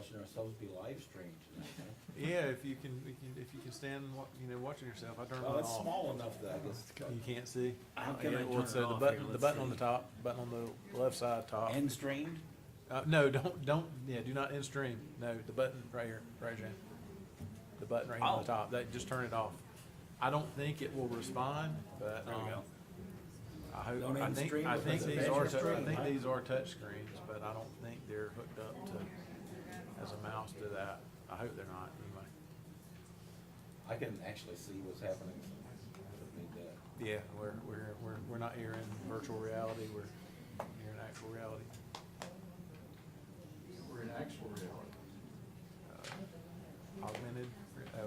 watching ourselves be live streamed tonight, huh? Yeah, if you can stand, watching yourself. I turn Well, mine it's off. small enough that I guess. You can't see. How can I Well, turn it so off the here? button, Let's on the see. top, button on the left side top. End streamed? No, don't, do not end stream. No, the button right here, right here. The button right here on the Oh. top, just turn it off. I don't think it will respond, but, There we go. I hope, Don't end stream I because think it's these a are, stream, huh? these are touch screens, but I don't think they're hooked up to, as a mouse to that. I hope they're not, anyway. I can actually see what's happening. Doesn't need that. Yeah, we're not here in virtual reality, we're here in actual reality. We're in actual reality.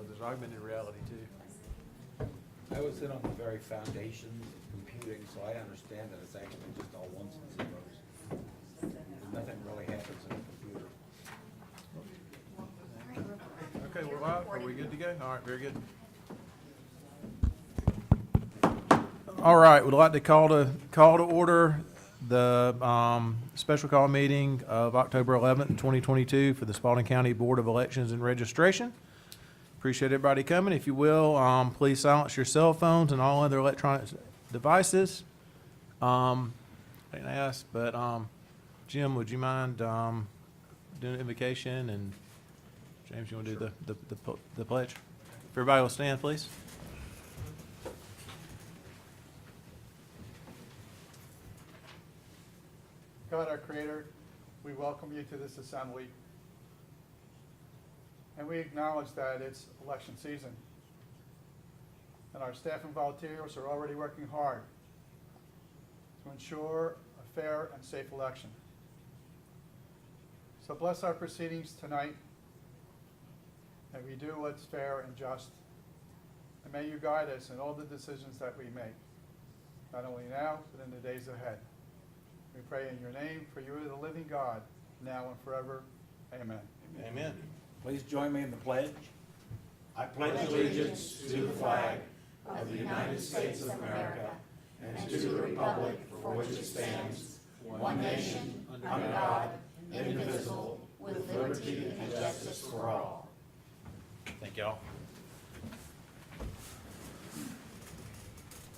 There's augmented reality too. I was in on the very foundations of computing, so I understand that it's actually just all ones and zeros. Nothing really happens in a computer. Okay, we're live, are we good to go? All right, very good. All right, we'd like to call to order the special call meeting of October 11th, 2022 for the Spalding County Board of Elections and Registration. Appreciate everybody coming. If you will, please silence your cell phones and all other electronic devices. I didn't ask, but Jim, would you mind doing an invocation? And James, you want to do the pledge? If everybody will stand, please. God, our Creator, we welcome you to this assembly. And we acknowledge that it's election season. And our staff and volunteers are already working hard to ensure a fair and safe election. So bless our proceedings tonight, and we do what's fair and just. And may you guide us in all the decisions that we make, not only now, but in the days ahead. We pray in your name, for you are the living God, now and forever. Amen. Amen. Please join me in the pledge. I pledge allegiance to the flag of the United States of America and to the republic for which it stands, one nation, under God, indivisible, with liberty and justice for all. Thank y'all.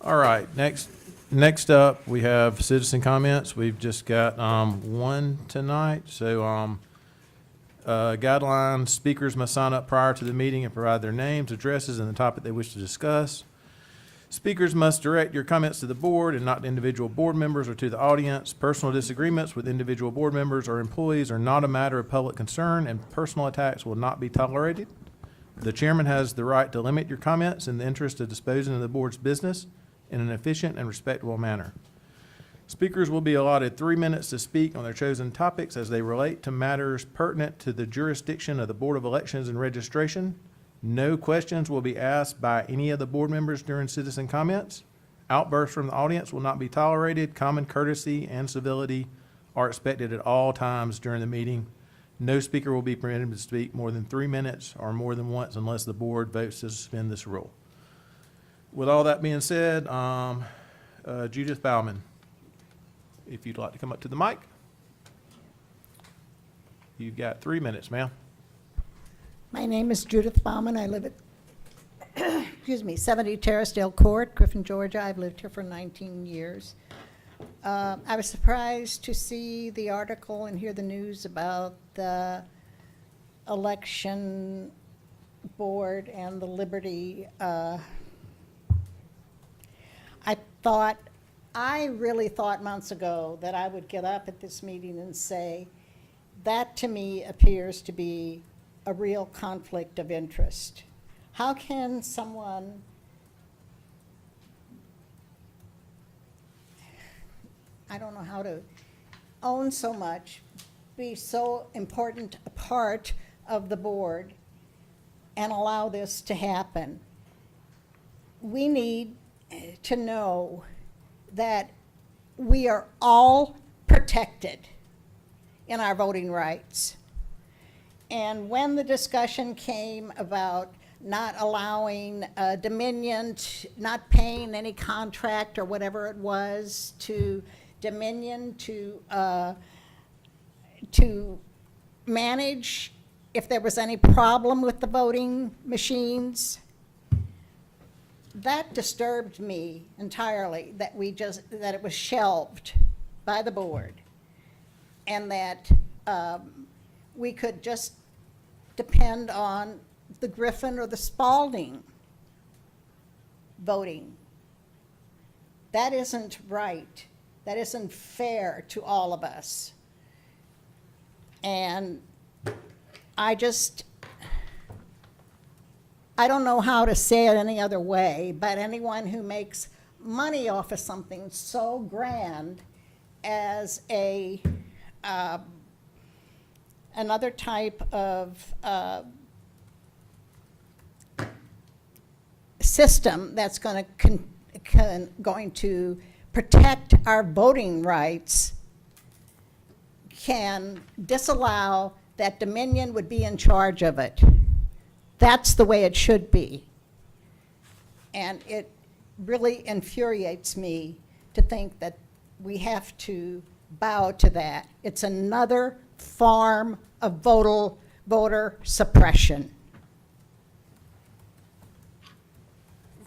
All right, next up, we have citizen comments. We've just got one tonight. So guidelines, speakers must sign up prior to the meeting and provide their names, addresses, and the topic they wish to discuss. Speakers must direct your comments to the board and not to individual board members or to the audience. Personal disagreements with individual board members or employees are not a matter of public concern, and personal attacks will not be tolerated. The chairman has the right to limit your comments in the interest of disposing of the board's business in an efficient and respectable manner. Speakers will be allotted 3 minutes to speak on their chosen topics as they relate to matters pertinent to the jurisdiction of the Board of Elections and Registration. No questions will be asked by any of the board members during citizen comments. Outbursts from the audience will not be tolerated. Common courtesy and civility are expected at all times during the meeting. No speaker will be permitted to speak more than 3 minutes or more than once unless the board votes to suspend this rule. With all that being said, Judith Bauman, if you'd like to come up to the mic. You've got 3 minutes, ma'am. My name is Judith Bauman. I live at, 70 Terracedale Court, Griffin, Georgia. I've lived here for 19 years. I was surprised to see the article and hear the news about the election board and the Liberty. I really thought months ago that I would get up at this meeting and say, that to me appears to be a real conflict of interest. How can someone I don't know how to own so much, be so important a part of the board, and allow this to happen? We need to know that we are all protected in our voting rights. And when the discussion came about not allowing Dominion, not paying any contract or whatever it was to Dominion to manage if there was any problem with the voting machines. That disturbed me entirely, that it was shelved by the board, and that we could just depend on the Griffin or the Spalding voting. That isn't right. That isn't fair to all of us. And I don't know how to say it any other way, but anyone who makes money off of something so grand as another type of system that's going to protect our voting rights can disallow that Dominion would be in charge of it. That's the way it should be. And it really infuriates me to think that we have to bow to that. It's another form of voter suppression.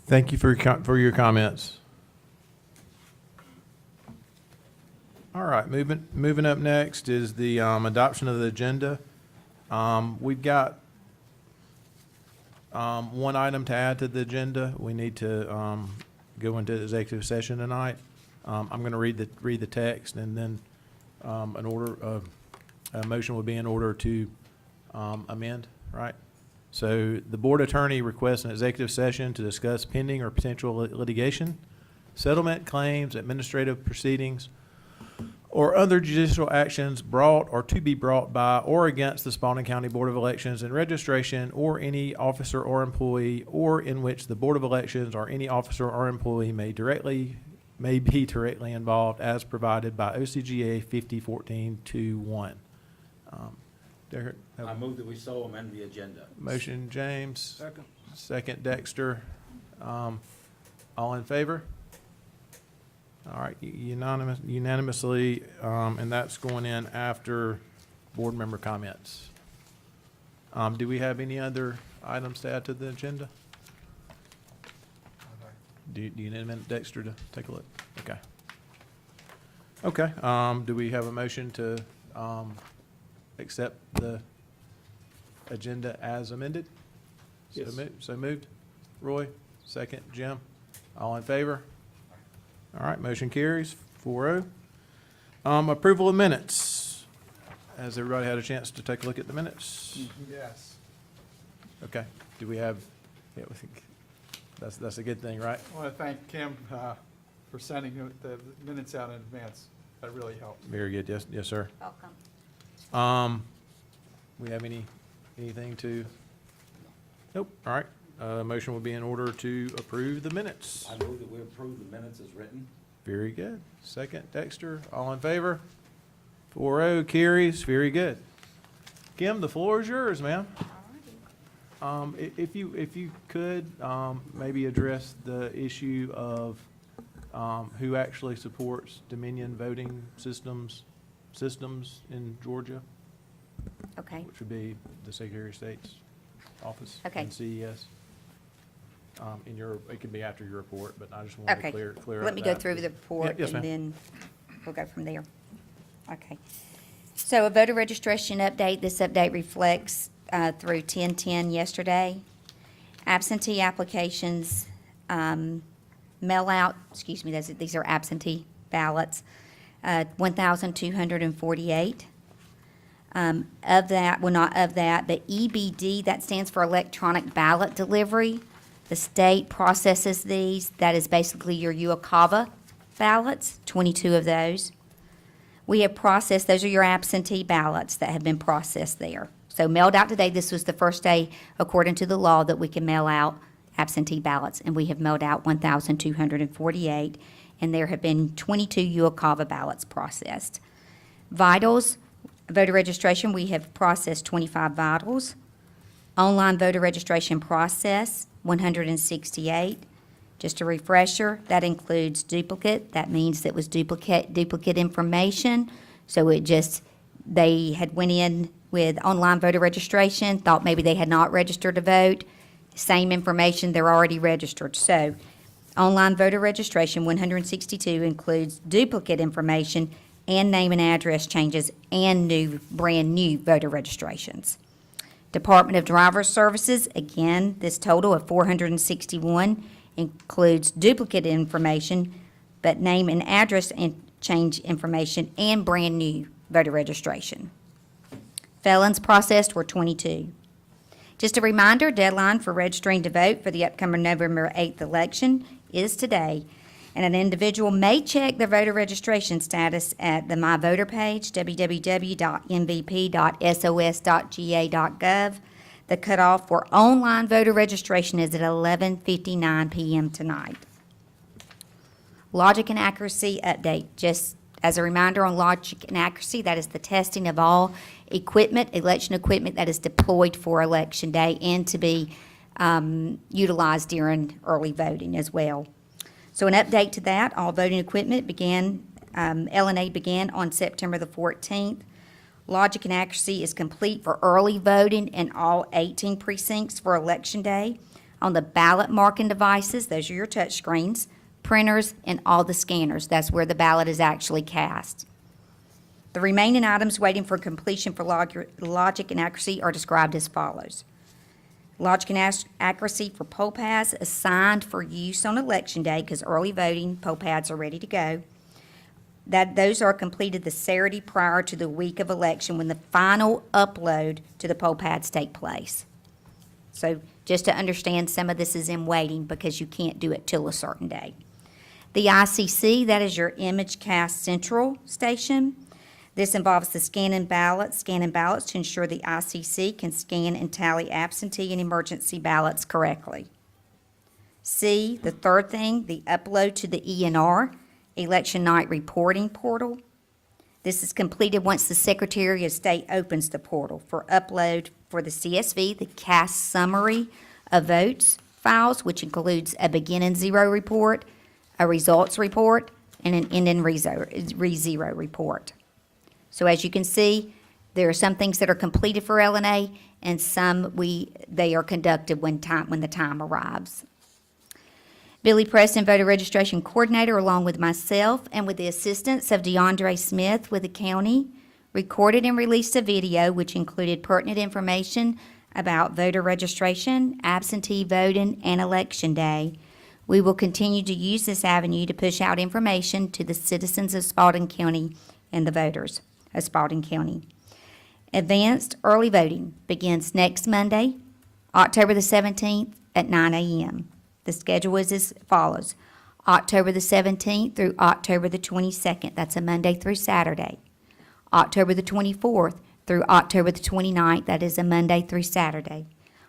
Thank you for your comments. All right, moving up next is the adoption of the agenda. We've got one item to add to the agenda. We need to go into executive session tonight. I'm going to read the text, and then a motion would be in order to amend, right? So the board attorney requests an executive session to discuss pending or potential litigation, settlement claims, administrative proceedings, or other judicial actions brought or to be brought by or against the Spalding County Board of Elections and Registration or any officer or employee, or in which the Board of Elections or any officer or employee may be directly involved as provided by OCGA 5014-2-1. Derek, I move that we so amend the agenda. motion James, Second. second Dexter. All in favor? All right, unanimously, and that's going in after board member comments. Do we have any other items to add to the agenda? Do you need a minute, Dexter, to take a look? Okay. Okay, do we have a motion to accept the agenda as amended? Yes. So moved. Roy, second. Jim, all in favor? All right, motion carries 4-0. Approval of minutes. Has everybody had a chance to take a look at the minutes? Yes. Okay, do we have, yeah, we think that's a good thing, right? I want to thank Kim for sending the minutes out in advance. That really helped. Very good, yes, sir. Welcome. We have anything to? Nope, all right. Motion will be in order to approve the minutes. I move that we approve the minutes as written. Very good. Second, Dexter, all in favor? 4-0 carries, very good. Kim, the floor is yours, ma'am. If you could, maybe address the issue of, who actually supports Dominion voting systems in Georgia, Okay, which would be the Secretary of State's office Okay. and CES. It could be after your report, but I just wanted to okay. clear up Let me go that. through the report Yes, and ma'am. then we'll go from there. Okay. So a voter registration update. This update reflects through 10/10 yesterday. Absentee applications, mail out, these are absentee ballots, 1,248. Of that, well, not of that, but EBD, that stands for electronic ballot delivery. The state processes these. That is basically your UOCAVA ballots, 22 of those. We have processed, those are your absentee ballots that have been processed there. So mailed out today, this was the first day, according to the law, that we can mail out absentee ballots. And we have mailed out 1,248, and there have been 22 UOCAVA ballots processed. Vitals, voter registration, we have processed 25 vitals. Online voter registration process, 168. Just a refresher, that includes duplicate. That means it was duplicate information. So they had went in with online voter registration, thought maybe they had not registered to vote. Same information, they're already registered. So, online voter registration, 162, includes duplicate information and name and address changes and brand new voter registrations. Department of Driver Services, again, this total of 461 includes duplicate information, but name and address and change information and brand new voter registration. Felons processed were 22. Just a reminder, deadline for registering to vote for the upcoming November 8th election is today, and an individual may check their voter registration status at the My Voter page, www.mvp.sos.ga.gov. The cutoff for online voter registration is at 11:59 p.m. tonight. Logic and accuracy update. Just as a reminder on logic and accuracy, that is the testing of all equipment, election equipment that is deployed for Election Day and to be utilized during early voting as well. So an update to that, all voting equipment began, LNA began on September the 14th. Logic and accuracy is complete for early voting in all 18 precincts for Election Day. On the ballot marking devices, those are your touch screens, printers, and all the scanners. That's where the ballot is actually cast. The remaining items waiting for completion for logic and accuracy are described as follows. Logic and accuracy for poll pads assigned for use on Election Day, because early voting poll pads are ready to go. Those are completed the Saturday prior to the week of election when the final upload to the poll pads take place. So just to understand, some of this is in waiting because you can't do it till a certain day. The ICC, that is your Image Cast Central station. This involves the scanning ballots to ensure the ICC can scan and tally absentee and emergency ballots correctly. C, the third thing, the upload to the ENR, Election Night Reporting Portal. This is completed once the Secretary of State opens the portal for upload for the CSV, the cast summary of votes files, which includes a begin and zero report, a results report, and an end and re-zero report. So as you can see, there are some things that are completed for LNA, and some they are conducted when the time arrives. Billy Preston, voter registration coordinator, along with myself and with the assistance of DeAndre Smith with the county, recorded and released a video which included pertinent information about voter registration, absentee voting, and Election Day. We will continue to use this avenue to push out information to the citizens of Spalding County and the voters of Spalding County. Advanced early voting begins next Monday, October the 17th at 9 a.m. The schedule is as follows: October the 17th through October the 22nd, that's a Monday through Saturday. October the 24th through October the 29th, that is a Monday through Saturday.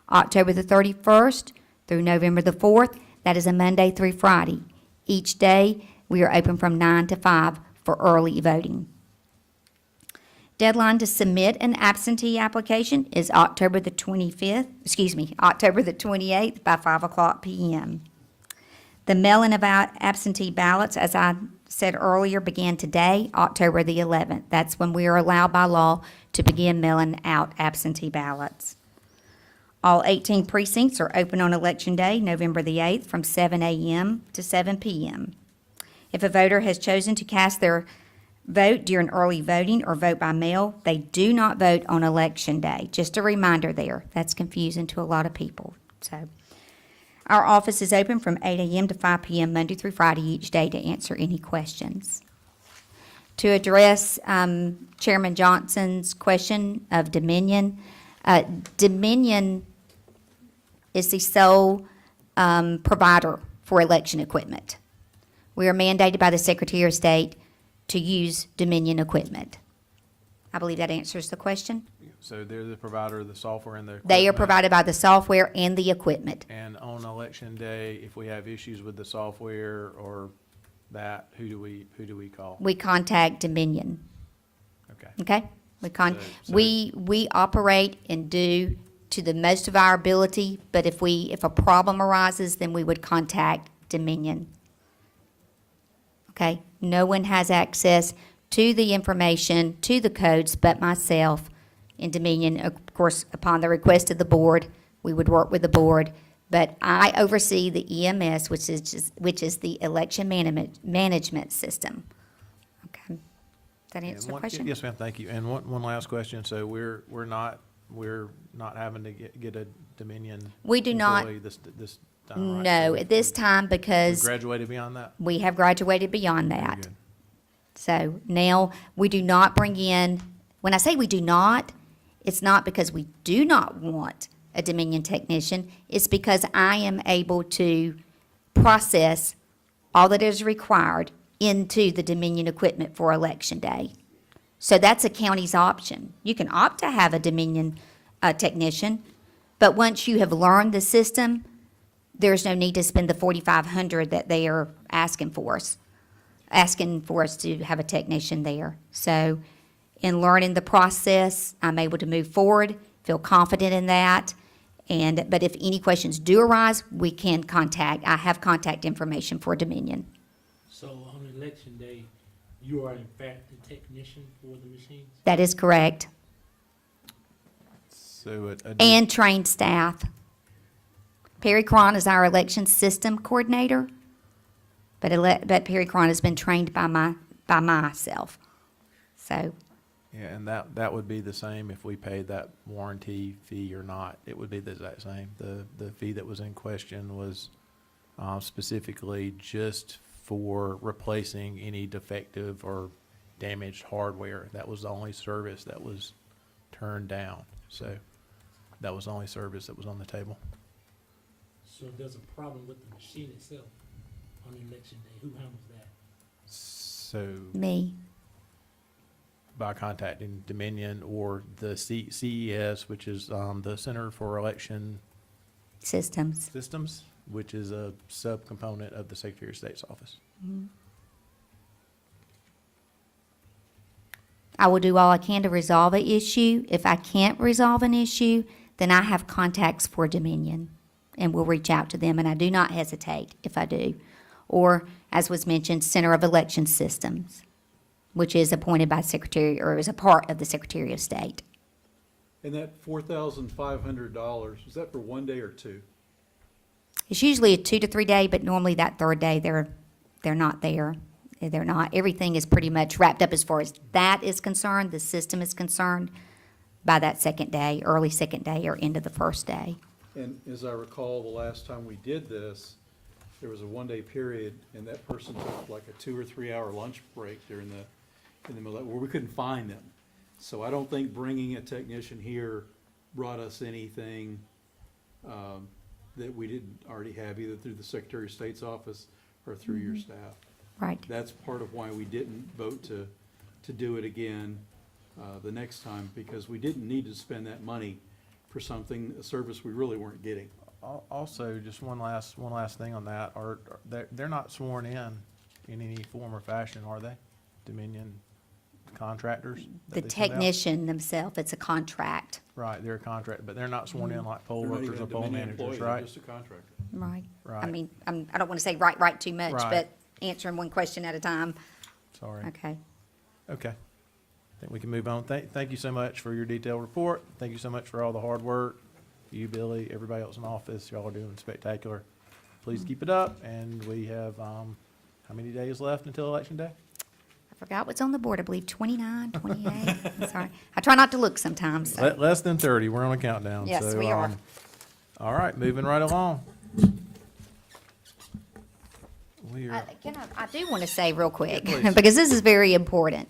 October the 31st through November the 4th, that is a Monday through Friday. Each day, we are open from 9 to 5 for early voting. Deadline to submit an absentee application is October the 28th by 5 o'clock p.m. The mail-in of absentee ballots, as I said earlier, began today, October the 11th. That's when we are allowed by law to begin mailing out absentee ballots. All 18 precincts are open on Election Day, November the 8th, from 7 a.m. to 7 p.m. If a voter has chosen to cast their vote during early voting or vote by mail, they do not vote on Election Day. Just a reminder there. That's confusing to a lot of people. So, our office is open from 8 a.m. to 5 p.m. Monday through Friday each day to answer any questions. To address Chairman Johnson's question of Dominion, Dominion is the sole provider for election equipment. We are mandated by the Secretary of State to use Dominion equipment. I believe that answers the question. So they're the provider of the software and the equipment. They are provided by the software and the equipment. And on Election Day, if we have issues with the software or that, who do we call? We contact Dominion, Okay. okay? So- We operate and do to the most of our ability, but if a problem arises, then we would contact Dominion. Okay? No one has access to the information, to the codes, but myself in Dominion. Of course, upon the request of the board, we would work with the board. But I oversee the EMS, which is the election management system. Okay. Does that answer the question? Yes, ma'am, thank you. And one last question. So we're not having to get a Dominion We do not. employee this time, right? No, So at this time, we because graduated beyond that? we have graduated beyond Very that. good. So now, we do not bring in, when I say we do not, it's not because we do not want a Dominion technician. It's because I am able to process all that is required into the Dominion equipment for Election Day. So that's a county's option. You can opt to have a Dominion technician, but once you have learned the system, there's no need to spend the $4,500 that they are asking for us to have a technician there. So in learning the process, I'm able to move forward, feel confident in that. But if any questions do arise, we can I have contact information for Dominion. So on election day, you are in fact the technician for the machines? That is correct. So And trained staff. Perry Cron is our election system coordinator, but Perry Cron has been trained by myself. So, yeah, and that would be the same if we paid that warranty fee or not. It would be the exact same. The fee that was in question was specifically just for replacing any defective or damaged hardware. That was the only service that was turned down. So that was the only service that was on the table. So if there's a problem with the machine itself on election day, who handles that? So me. by contacting Dominion or the CES, which is the Center for Election Systems. Systems, which is a subcomponent of the Secretary of State's office. I will do all I can to resolve an issue. If I can't resolve an issue, then I have contacts for Dominion, and we'll reach out to them, and I do not hesitate if I do. Or, as was mentioned, Center of Election Systems, which is appointed by Secretary, or is a part of the Secretary of State. And that $4,500, is that for one day or two? It's usually a 2 to 3 day, but normally that third day, they're not there. They're not. Everything is pretty much wrapped up as far as that is concerned, the system is concerned, by that second day, early second day, or into the first day. And as I recall, the last time we did this, there was a one-day period, and that person took like a 2 or 3 hour lunch break during in the middle, where we couldn't find them. So I don't think bringing a technician here brought us anything that we didn't already have, either through the Secretary of State's office or through your staff. Right. That's part of why we didn't vote to do it again the next time, because we didn't need to spend that money for something, a service we really weren't getting. Also, just one last thing on that, they're not sworn in any form or fashion, are they? Dominion contractors? The that they send out? technician themselves, it's a contract. Right, they're a contract, but they're not sworn in like poll They're not workers even or a poll Dominion employee, managers, they're right? just a contractor. Right. I Right. mean, I don't want to say right too much, Right. but answering one question at a time. Sorry. Okay. Okay. I think we can move on. Thank you so much for your detailed report. Thank you so much for all the hard work. You, Billy, everybody else in office, y'all are doing spectacular. Please keep it up, and we have, how many days left until Election Day? I forgot what's on the board. I believe 29, 28. I'm sorry. I try not to look sometimes. So. Less than 30. We're on a countdown. Yes, So, we are. All right, moving right along. We are, I do want to say real quick, Yeah, please. because this is very important.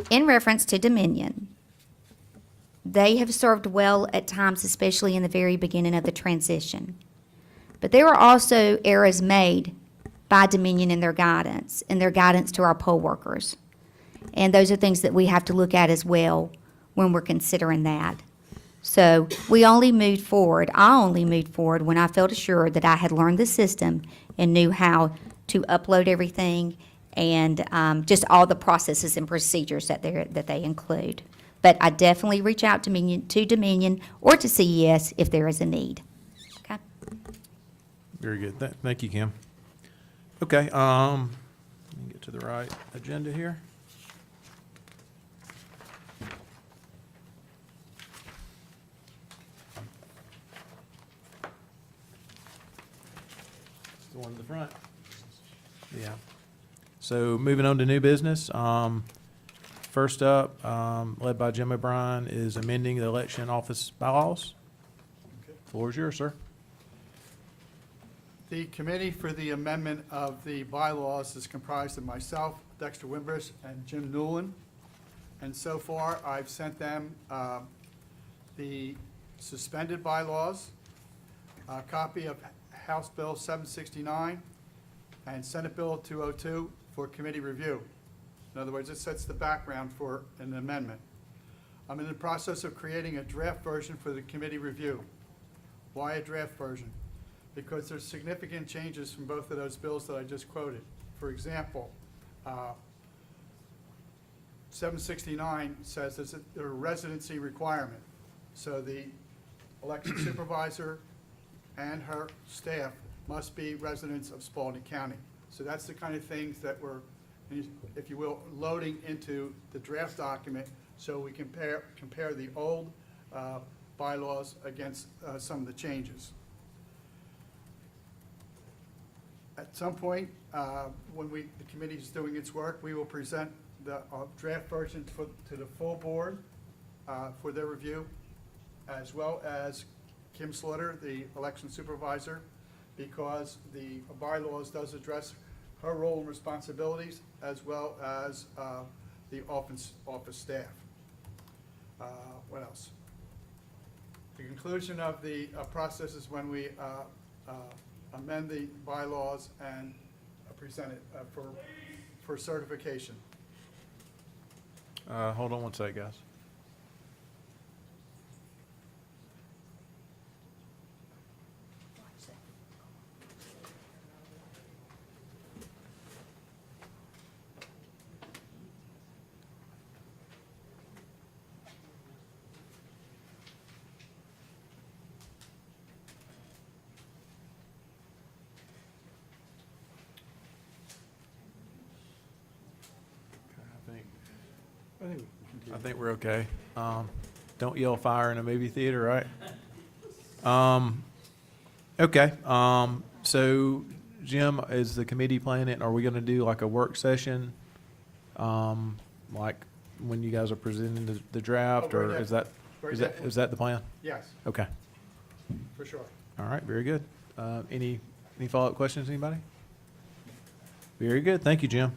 In reference to Dominion, they have served well at times, especially in the very beginning of the transition. But there are also errors made by Dominion in their guidance to our poll workers. And those are things that we have to look at as well when we're considering that. So I only moved forward when I felt assured that I had learned the system and knew how to upload everything and just all the processes and procedures that they include. But I definitely reach out to Dominion or to CES if there is a need. Okay? very good. Thank you, Kim. Okay, let me get to the right agenda here. The one in the front? Yeah. So moving on to new business, first up, led by Jim O'Brien, is amending the election office bylaws. Floor is yours, sir. The committee for the amendment of the bylaws is comprised of myself, Dexter Wimbush, and Jim Newland. And so far, I've sent them the suspended bylaws, a copy of House Bill 769 and Senate Bill 202 for committee review. In other words, it sets the background for an amendment. I'm in the process of creating a draft version for the committee review. Why a draft version? Because there's significant changes from both of those bills that I just quoted. For example, 769 says there's a residency requirement. So the election supervisor and her staff must be residents of Spalding County. So that's the kind of things that we're, if you will, loading into the draft document so we compare the old bylaws against some of the changes. At some point, when the committee is doing its work, we will present the draft version to the full board for their review, as well as Kim Slaughter, the election supervisor, because the bylaws does address her role and responsibilities, as well as the office staff. What else? The conclusion of the process is when we amend the bylaws and present it for certification. Hold on one sec, guys. I think we're okay. Don't yell fire in a movie theater, right? Okay, so Jim, is the committee planning, are we gonna do like a work session? Like when you guys are presenting the draft, Oh, or very is that, definitely. is that the plan? Yes, Okay, for sure. all right, very good. Any follow-up questions, anybody? Very good, thank you, Jim.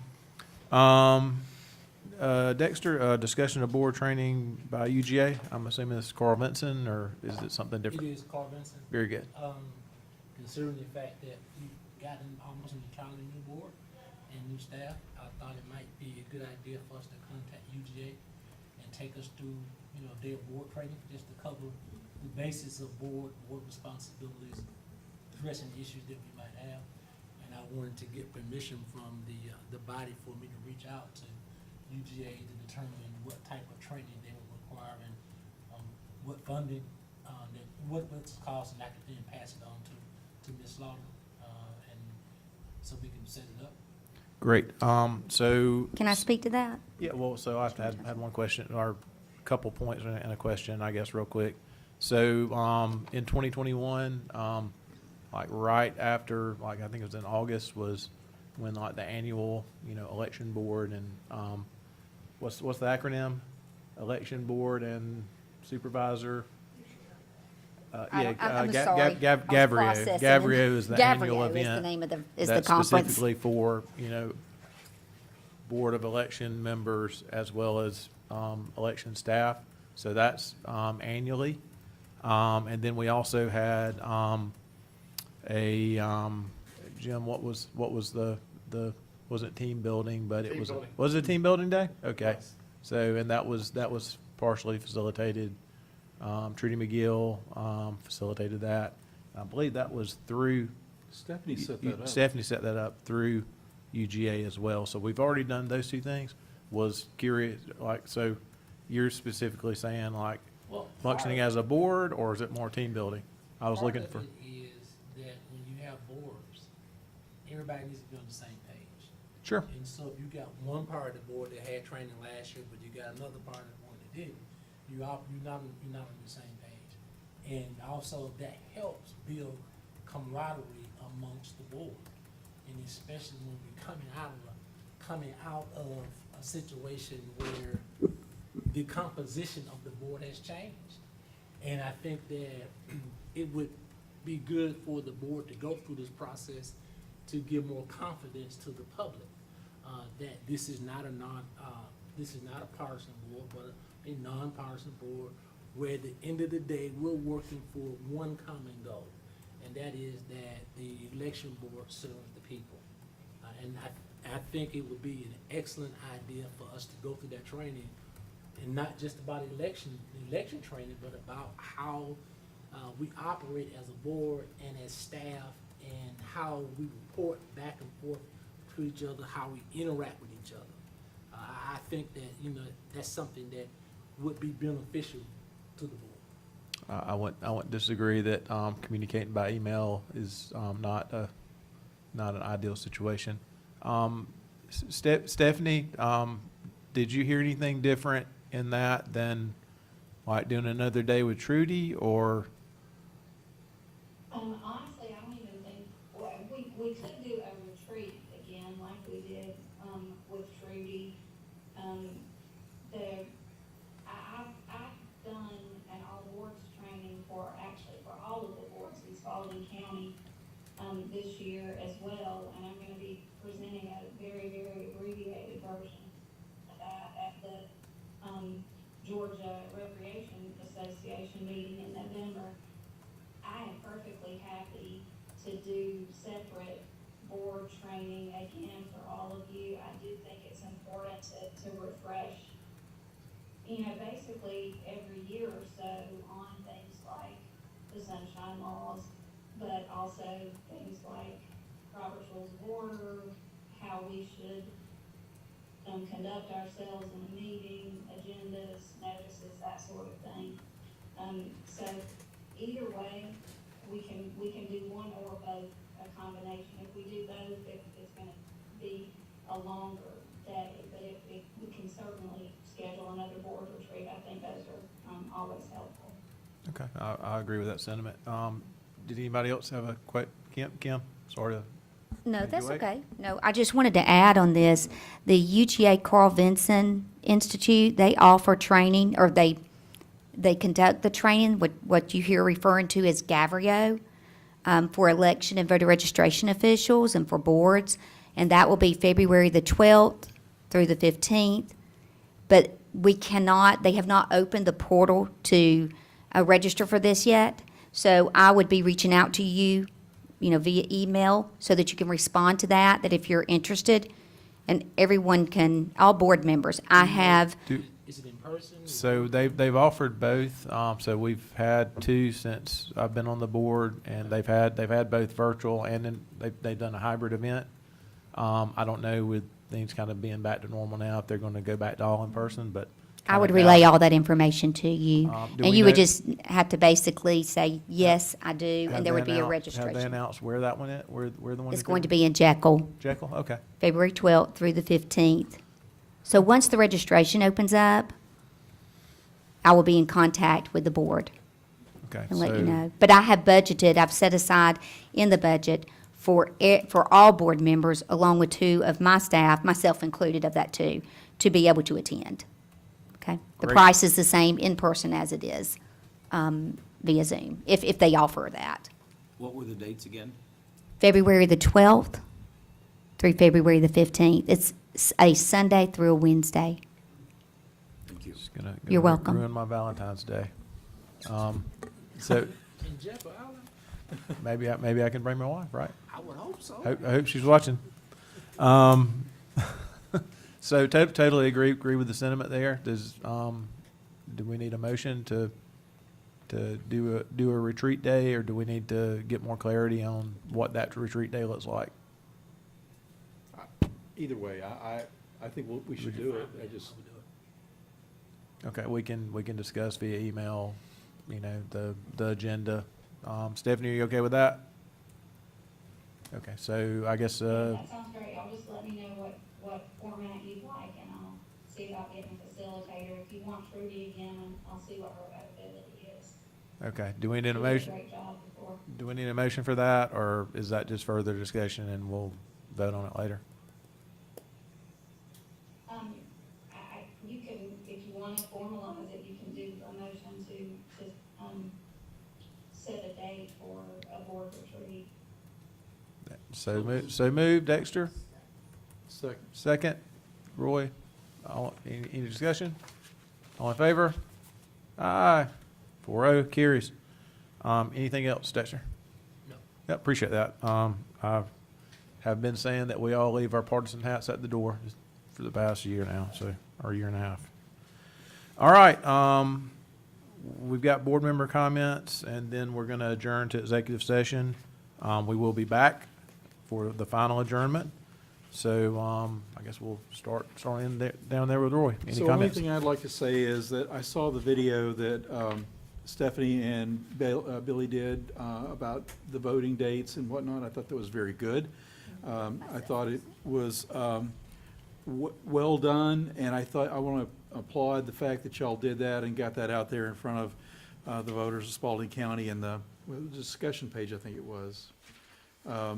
Dexter, discussion of board training by UGA. I'm assuming this is Carl Vinson, or is it something It different? is Carl Benson. Very good. Considering the fact that you've gotten almost an entirely new board and new staff, I thought it might be a good idea for us to contact UGA and take us through, their board training, just to cover the basis of board responsibilities, addressing issues that we might have. And I wanted to get permission from the body for me to reach out to UGA to determine what type of training they would require and what funding, what's the cost, and I could then pass it on to Ms. Slaughter, and so we can set it up. Great. So. Can I speak to that? Yeah, well, so I had one question, or a couple points and a question, I guess, real quick. So, in 2021, like right after, like I think it was in August, was when like the annual, election board and, what's the acronym? Election board and supervisor? I'm sorry. Gavrio. Gavrio is the annual event. Gavrio is the name of the That's conference. specifically for, Board of Election members as well as election staff. So that's annually. And then we also had Jim, what was the wasn't team building, but it Team was, building. was it team building day? Okay. Yes. So, and that was partially facilitated, Trudy McGill facilitated that. I believe that was through. Stephanie set that up. Stephanie set that up through UGA as well. So we've already done those two things. Was curious, like, so you're specifically saying like Well, functioning as a board, or is it more team building? I was looking for, Part of it is that when you have boards, everybody needs to be on the same page. sure. And so if you got one part of the board that had training last year, but you got another part of the board that didn't, you're not on the same page. And also that helps build camaraderie amongst the board. and especially when we're coming out of a situation where the composition of the board has changed. And I think that it would be good for the board to go through this process to give more confidence to the public, that this is not a partisan board, but a nonpartisan board, where at the end of the day, we're working for one common goal, and that is that the election board serves the people. And I think it would be an excellent idea for us to go through that training, and not just about election training, but about how we operate as a board and as staff, and how we report back and forth to each other, how we interact with each other. I think that, that's something that would be beneficial to the board. I wouldn't disagree that communicating by email is not an ideal situation. Stephanie, did you hear anything different in that than like doing another day with Trudy, or? Honestly, I don't even think, well, we could do a retreat again like we did, with Trudy. I've done an all boards training for all of the boards in Spalding County, this year as well, and I'm gonna be presenting a very, very abbreviated version of that at the, Georgia Recreation Association meeting in November. I am perfectly happy to do separate board training again for all of you. I do think it's important to refresh, basically every year or so on things like the sunshine laws, but also things like Robert's Rules of Order, how we should conduct ourselves in a meeting, agendas, notices, that sort of thing. So either way, we can do one or both, a combination. If we do both, it's gonna be a longer day, but if we can certainly schedule another board retreat, I think those are always helpful. Okay, I agree with that sentiment. Did anybody else have a Kim, sorry to. No, Thank you, that's Wade. okay. No, I just wanted to add on this, the UGA Carl Vinson Institute, they offer training, or they conduct the training, what you hear referring to as GAVRIO, for election and voter registration officials and for boards, and that will be February the 12th through the 15th. But they have not opened the portal to register for this yet, so I would be reaching out to you, via email, so that you can respond to that if you're interested, and all board members. I have, Is it in person? So they've offered both. So we've had two since I've been on the board, and they've had both virtual, and then they've done a hybrid event. I don't know, with things kind of being back to normal now, if they're going to go back to all in person, but. I would relay all that information to you, Do and we you would know- just have to basically say, yes, I do, Have and there would they be a Have they registration. announced where that one is? Where the one? It's is going to be in Jekyll, Jekyll? Okay. February 12th through the 15th. So once the registration opens up, I will be in contact with the board Okay. and let you so- know. But I have budgeted, I've set aside in the budget for all board members, along with two of my staff, myself included of that two, to be able to attend. Okay? The Great. price is the same in person as it is via Zoom, if they offer that. What were the dates again? February the 12th through February the 15th. It's a Sunday through a Wednesday. Thank you. It's gonna You're welcome. ruin my Valentine's Day. So In Jekyll Island? maybe I can bring my wife, right? I would hope so. I hope she's watching. So totally agree with the sentiment there. Do we need a motion to do a retreat day, or do we need to get more clarity on what that retreat day looks like? Either way, I think we should do it. I just, Okay, we can discuss via email, the agenda. Stephanie, are you okay with that? Okay, so I guess, That sounds great. Y'all just let me know what format you'd like, and I'll see about getting a facilitator. If you want Trudy again, I'll see what her availability is. okay, do we need a She did motion? Great job before. Do we need a motion for that, or is that just further discussion and we'll vote on it later. You can, if you wanna formalize it, you can do a motion to, set a date for a board retreat. So moved, Dexter. Second. Second, Roy. Any discussion? All in favor? Aye. 4-0, carries. Anything else, Dexter? No. Yeah, appreciate that. I have been saying that we all leave our partisan hats at the door for the past year now, or year and a half. All right, we've got board member comments, and then we're gonna adjourn to executive session. We will be back for the final adjournment. So, I guess we'll start in there, down there with Roy. Any So the only comments? thing I'd like to say is that I saw the video that Stephanie and Billy did about the voting dates and whatnot. I thought that was very good. I thought it was well done, and I want to applaud the fact that y'all did that and got that out there in front of the voters of Spalding County and the discussion page, I think it was. I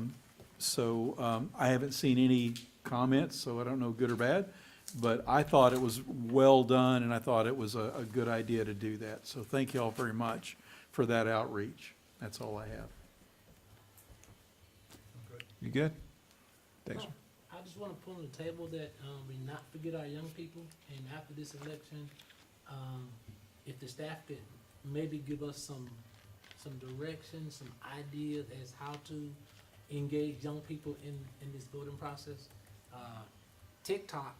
haven't seen any comments, so I don't know good or bad, but I thought it was well done, and I thought it was a good idea to do that. So thank you all very much for that outreach. That's all I have. You good? Thanks. I just wanna put on the table that, we not forget our young people, and after this election, if the staff could maybe give us some direction, some ideas as how to engage young people in this voting process. TikTok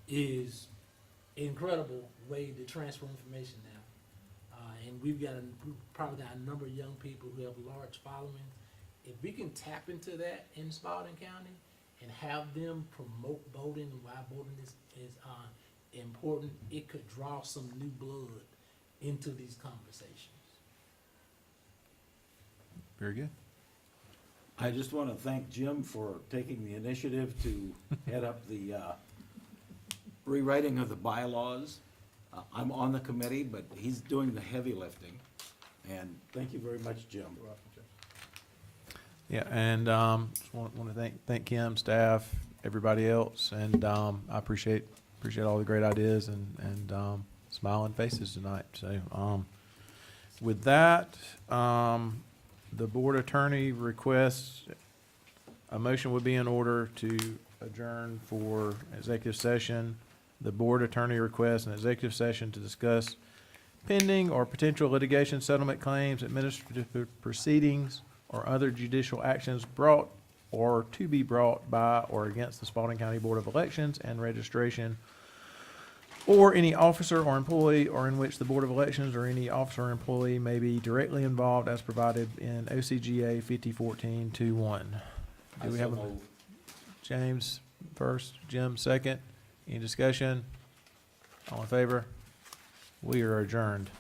is incredible way to transfer information now. And we've probably got a number of young people who have large followings. If we can tap into that in Spalding County and have them promote voting and why voting is important, it could draw some new blood into these conversations. Very good. I just want to thank Jim for taking the initiative to head up the rewriting of the bylaws. I'm on the committee, but he's doing the heavy lifting. And thank you very much, Jim. Yeah, and just want to thank Kim, staff, everybody else, and I appreciate all the great ideas and smiling faces tonight. So with that, the board attorney requests a motion would be in order to adjourn for executive session. The board attorney requests an executive session to discuss pending or potential litigation, settlement claims, administrative proceedings, or other judicial actions brought or to be brought by or against the Spalding County Board of Elections and Registration, or any officer or employee, or in which the Board of Elections or any officer or employee may be directly involved as provided in OCGA 5014-21. Do we have a, James first, Jim second? Any discussion? All in favor? We are adjourned.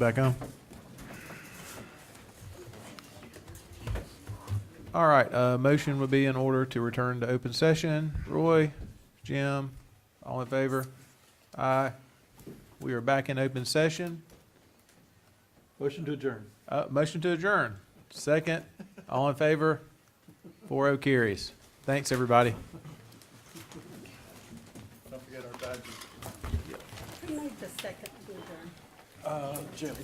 back on. All right, motion would be in order to return to open session. Roy, Jim, all in favor? Aye. We are back in open session. Motion to adjourn. Motion to adjourn. Second, all in favor? 4-0 carries. Thanks, everybody. Don't forget our badges. Who made the second to adjourn? Jim.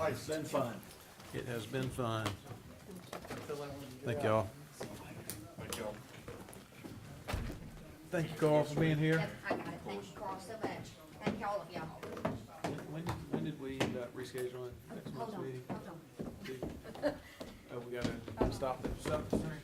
It's been fun. It has been fun. Thank y'all. Thank you, Carl, for being here. I got it. Thank you, Carl, so much. Thank all of y'all. When did we end up rescheduling next month's meeting? Hold on. Oh, we gotta stop the stream?